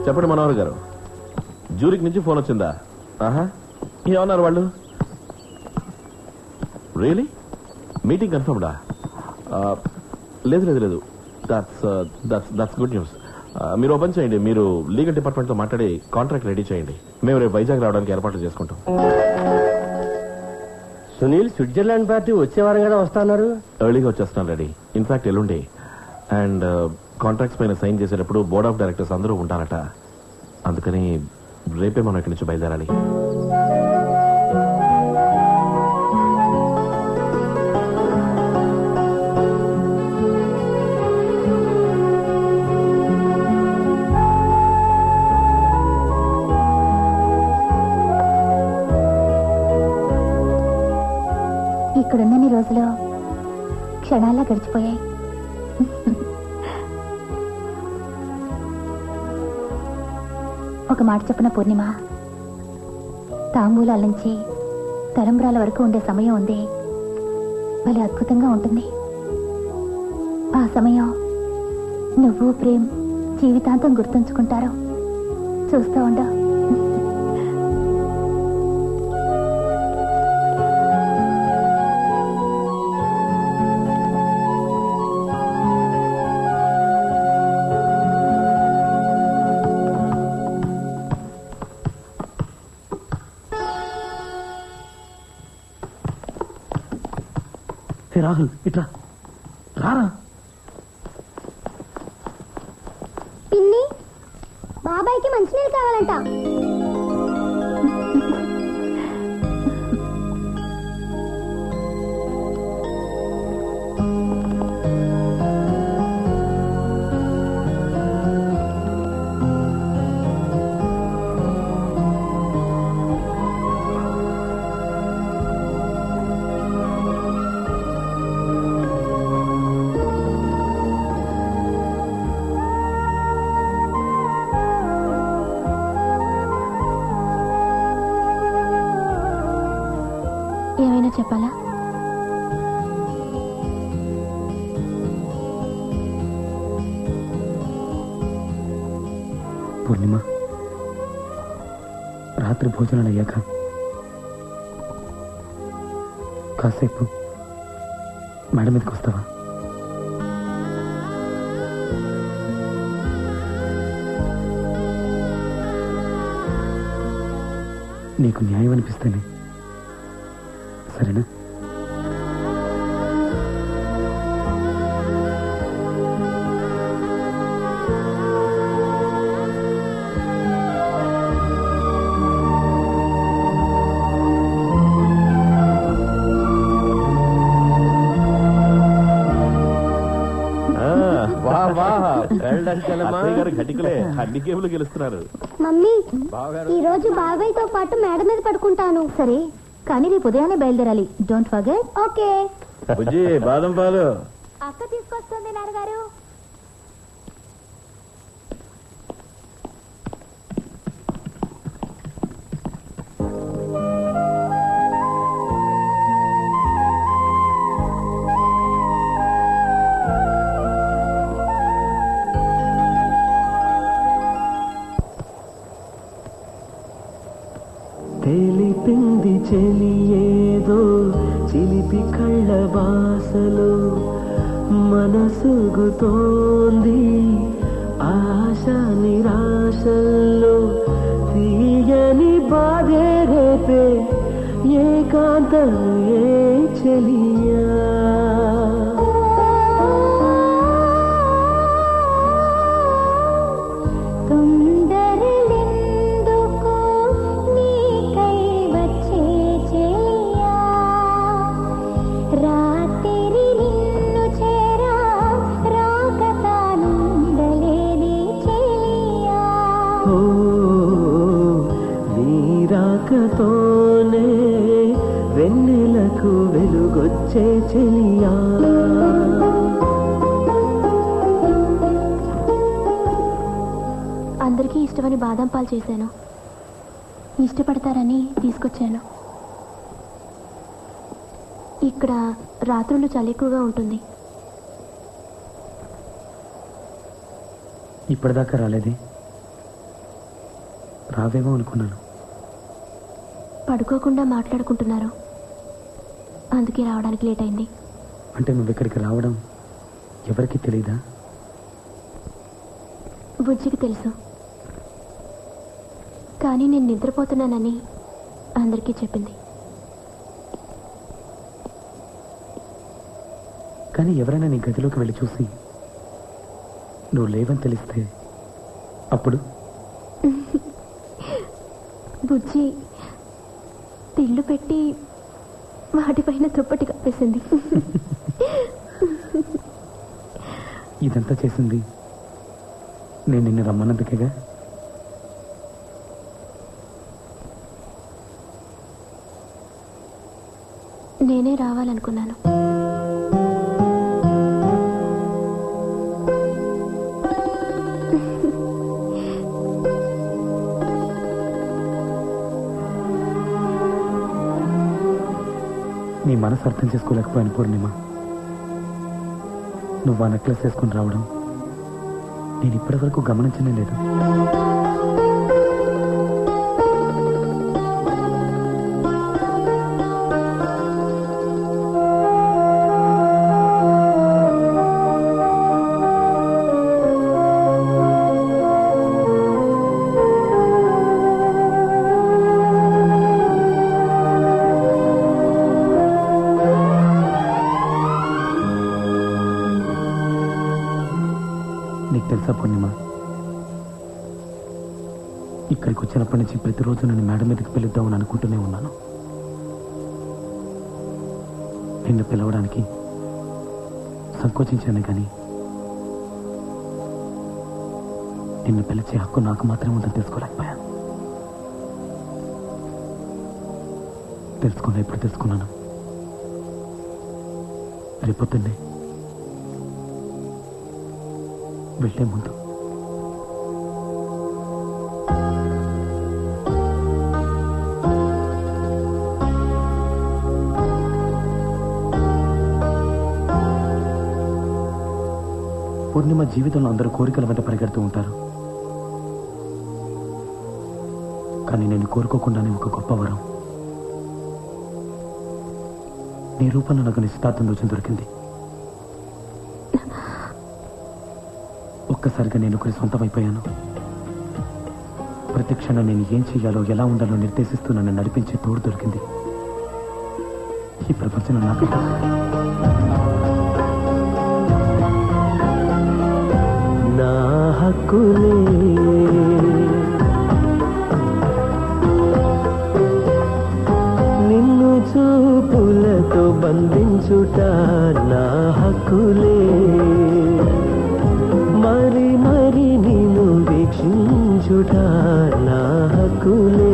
చెప్పండి మనోహర్ గారు, జ్యూరిక్ నుంచి ఫోన్ వచ్చిందా? ఆహా, ఏమన్నారు వాళ్ళు? రియలీ? మీటింగ్ కన్ఫర్మ్డా? లేదు లేదు లేదు, దట్స్ గుడ్ న్యూస్. మీరు ఓపెన్ చేయండి, మీరు లీగల్ డిపార్ట్మెంట్ తో మాట్లాడి కాంట్రాక్ట్ రెడీ చేయండి. మేము రేపు వైజాగ్ రావడానికి ఏర్పాట్లు చేసుకుంటాం. సునీల్ స్విట్జర్లాండ్ పార్టీ వచ్చే వారం కూడా వస్తున్నారు. ఎర్లీగా వచ్చేస్తాను రెడీ. ఇన్ఫాక్ట్ ఎల్లుండి. అండ్ కాంట్రాక్ట్స్ పైన సైన్ చేసేటప్పుడు బోర్డ్ ఆఫ్ డైరెక్టర్స్ అందరూ ఉంటారట. అందుకని రేపే మనం ఇక్కడి నుంచి బయలుదేరాలి. ఇక్కడున్నన్ని రోజులు క్షణాల్లో గడిచిపోయాయి. ఒక మాట చెప్పిన పూర్ణిమ, తాంబూలాల నుంచి తలంబ్రాల వరకు ఉండే సమయం ఉంది, భలే అద్భుతంగా ఉంటుంది. ఆ సమయం నువ్వు ప్రేమ్ జీవితాంతం గుర్తుంచుకుంటారు. చూస్తూ ఉండవు. రాహుల్ ఇట్లా రారా. పిన్ని, బాబాయ్కి మంచినీళ్ళు కావాలంట. ఏమైనా చెప్పాలా? పూర్ణిమ, రాత్రి భోజనాలు అయ్యాక కాసేపు మేడ మీదకి వస్తావా? నీకు న్యాయం అనిపిస్తేనే, సరేనా? ఘటికలే అన్ని గేమ్లు గెలుస్తున్నారు. మమ్మీ, ఈ రోజు బాబాయ్తో పాటు మేడ మీద పడుకుంటాను. సరే, కానీ రేపు ఉదయాన్నే బయలుదేరాలి. Don't forget. ఓకే. బుజ్జి, బాదం పాలు అక్క తీసుకొస్తుంది నాన్నగారు. తెలిపింది చెలియేదో చిలిపి కళ్ళ బాసలో, మనసుగుతోంది ఆశ నిరాశల్లో, తీయని బాధే రేపే ఏకాంతం ఏ చెలియా. నీరాకతోనే వెన్నెలకు వెలుగొచ్చే చెలియా. అందరికీ ఇష్టమని బాదం పాలు చేశాను. ఇష్టపడతారని తీసుకొచ్చాను. ఇక్కడ రాత్రులు చలి ఎక్కువగా ఉంటుంది. ఇప్పటిదాకా రాలేదే? రావేమో అనుకున్నాను. పడుకోకుండా మాట్లాడుకుంటున్నారు, అందుకే రావడానికి లేట్ అయింది. అంటే నువ్వు ఇక్కడికి రావడం ఎవరికి తెలీదా? బుజ్జికి తెలుసు, కానీ నేను నిద్రపోతున్నానని అందరికీ చెప్పింది. కానీ ఎవరైనా నీ గదిలోకి వెళ్ళి చూసి నువ్వు లేవని తెలిస్తే అప్పుడు? బుజ్జి తిళ్ళు పెట్టి వాటిపైన దుప్పటి కప్పేసింది. ఇదంతా చేసింది నేను నిన్ను రమ్మన్నందుకేగా. నేనే రావాలనుకున్నాను. నీ మనసు అర్థం చేసుకోలేకపోయాను పూర్ణిమ. నువ్వు ఆ నెక్లెస్ వేసుకుని రావడం నేను ఇప్పటి వరకు గమనించనే లేదు. నీకు తెలుసా పూర్ణిమ, ఇక్కడికి వచ్చినప్పటి నుంచి ప్రతిరోజు నన్ను మేడ మీదకి పిలుద్దామని అనుకుంటూనే ఉన్నాను. నిన్ను పిలవడానికి సంకోచించాను, కానీ నిన్ను పిలిచే హక్కు నాకు మాత్రమే ఉందని తెలుసుకోలేకపోయాను. తెలుసుకున్నా ఇప్పుడు తెలుసుకున్నాను. రేపొద్దున్నే వెళ్ళే ముందు పూర్ణిమ, జీవితంలో అందరూ కోరికల వెంట పరిగెడుతూ ఉంటారు, కానీ నేను కోరుకోకుండానే ఒక గొప్ప వరం నీ రూపంలో నాకు నిశ్చితార్థం రోజు దొరికింది. ఒక్కసారిగా నేను ఒకరి సొంతమైపోయాను. ప్రతి క్షణం నేను ఏం చేయాలో ఎలా ఉండాలో నిర్దేశిస్తూ నన్ను నడిపించే తోడు దొరికింది. ఈ ప్రపంచంలో నాకు నా హక్కులే నిన్ను చూపులతో బంధించుట నా హక్కులే, మరి మరి నిన్ను వీక్షించుట నా హక్కులే.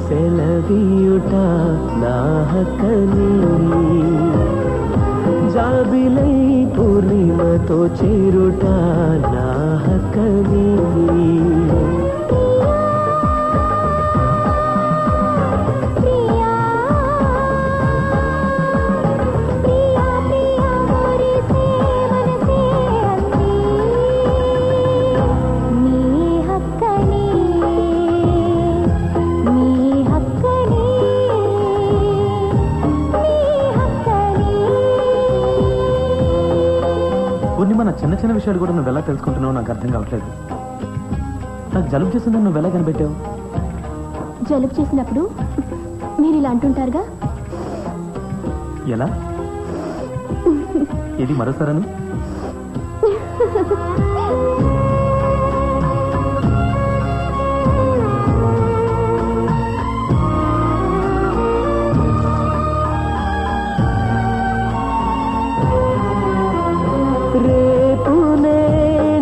సెలవీయుట నా హక్కని, జాబిలై పూర్ణిమతో చేరుట నా హక్కని. పూర్ణిమ నా చిన్న చిన్న విషయాలు కూడా నువ్వు ఎలా తెలుసుకుంటున్నావు నాకు అర్థం కావట్లేదు. నాకు జలుబు చేసిందని నువ్వు ఎలా కనిపెట్టావు? జలుబు చేసినప్పుడు మీరు ఇలా అంటుంటారుగా. ఎలా? ఇది మరోసారను? రేపునే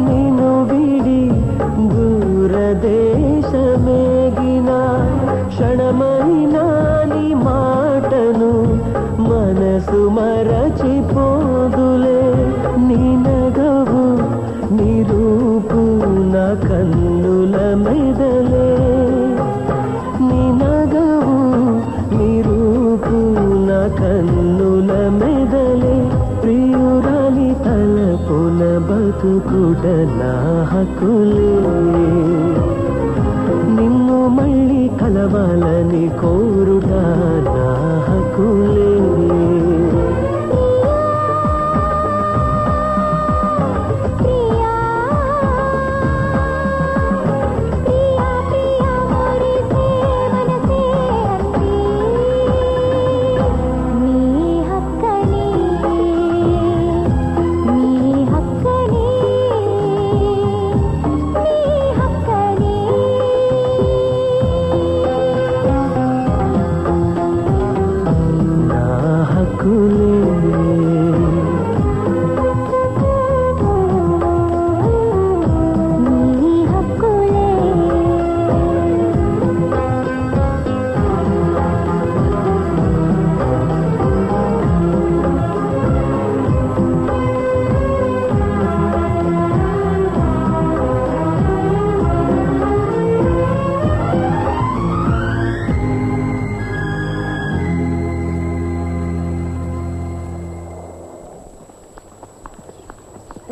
నిన్ను విడి దూరదేశమేగిన క్షణమైనా నీ మాటను మనసు మరచిపోదులే. నీ నగవు నీ రూపు నా కన్నుల మెదలే. నీ నగవు నీ రూపు నా కన్నుల మెదలే. ప్రియురాలి తలపున బతుకుట నా హక్కులే. నిన్ను మళ్ళీ కలవాలని కోరుట నా హక్కులే.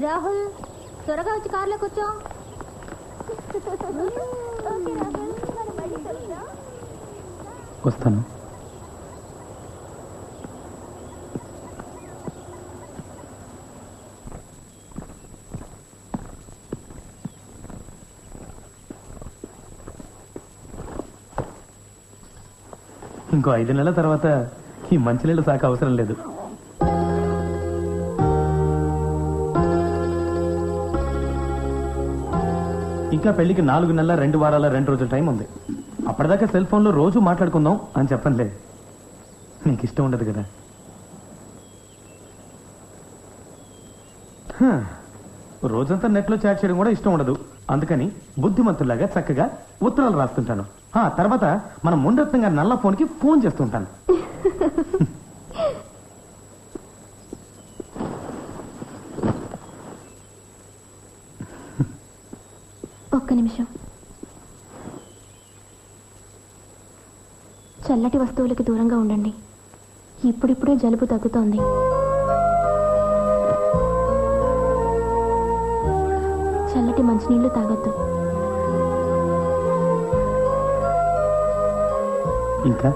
రాహుల్, త్వరగా వచ్చి కార్లో కూర్చో. వస్తాను. ఇంకో 5 నెలల తర్వాత ఈ మంచినీళ్ళ శాఖ అవసరం లేదు. ఇంకా పెళ్లికి 4 నెలల 2 వారాల 2 రోజుల టైం ఉంది. అప్పటిదాకా సెల్ ఫోన్లో రోజు మాట్లాడుకుందాం అని చెప్పనులే. నీకు ఇష్టం ఉండదు కదా. రోజంతా నెట్లో చాట్ చేయడం కూడా ఇష్టం ఉండదు. అందుకని బుద్ధిమంతుల్లాగా చక్కగా ఉత్తరాలు రాస్తుంటాను. తర్వాత మన ముందత్తంగా నల్ల ఫోన్కి ఫోన్ చేస్తుంటాను. ఒక్క నిమిషం. చల్లటి వస్తువులకి దూరంగా ఉండండి. ఇప్పుడిప్పుడే జలుబు తగ్గుతోంది. చల్లటి మంచినీళ్లు తాగొద్దు. ఇంకా